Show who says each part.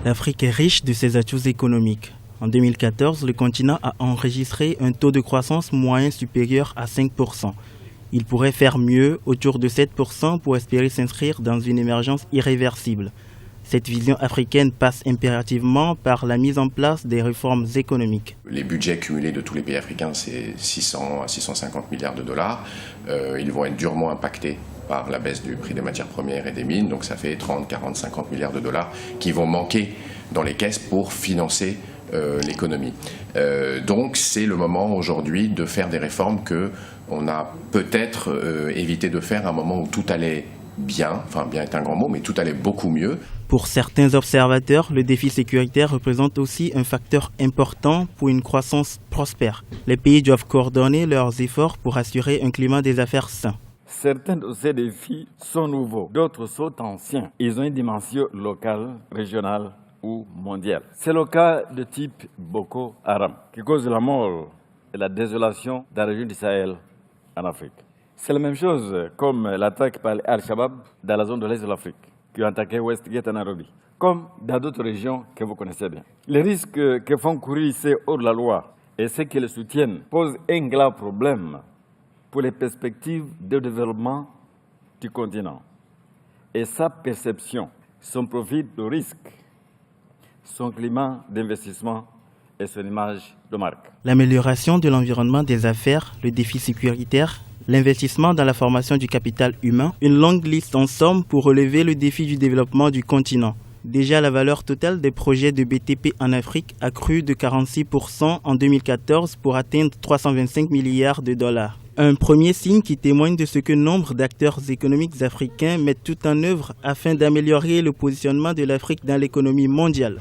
Speaker 1: L'Afrique est riche de ses atouts économiques. En 2014, le continent a enregistré un taux de croissance moyen supérieur à 5%. Il pourrait faire mieux, autour de 7%, pour espérer s'inscrire dans une émergence irréversible. Cette vision africaine passe impérativement par la mise en place des réformes économiques.
Speaker 2: Les budgets cumulés de tous les pays africains, c'est 600 à 650 milliards de dollars. Ils vont être durement impactés par la baisse du prix des matières premières et des mines. Donc ça fait 30, 40, 50 milliards de dollars qui vont manquer dans les caisses pour financer l'économie. Donc c'est le moment aujourd'hui de faire des réformes qu'on a peut-être évité de faire à un moment où tout allait bien, enfin bien est un grand mot, mais tout allait beaucoup mieux.
Speaker 1: Pour certains observateurs, le défi sécuritaire représente aussi un facteur important pour une croissance prospère. Les pays doivent coordonner leurs efforts pour assurer un climat des affaires sain.
Speaker 3: Certains de ces défis sont nouveaux, d'autres sont anciens. Ils ont une dimension locale, régionale ou mondiale. C'est le cas de type Boko Haram, qui cause la mort et la désolation dans la région du Sahel en Afrique. C'est la même chose comme l'attaque par Al-Shabaab dans la zone de l'Est de l'Afrique, qui a attaqué Westgate à Nairobi, comme dans d'autres régions que vous connaissez bien. Les risques que font courir ces hors de la loi et ceux qui les soutiennent posent un grave problème pour les perspectives de développement du continent et sa perception, son profil de risque, son climat d'investissement et son image de marque.
Speaker 1: L'amélioration de l'environnement des affaires, le défi sécuritaire, l'investissement dans la formation du capital humain, une longue liste en somme pour relever le défi du développement du continent. Déjà, la valeur totale des projets de BTP en Afrique a cru de 46% en 2014 pour atteindre 325 milliards de dollars. Un premier signe qui témoigne de ce que nombre d'acteurs économiques africains mettent tout en œuvre afin d'améliorer le positionnement de l'Afrique dans l'économie mondiale.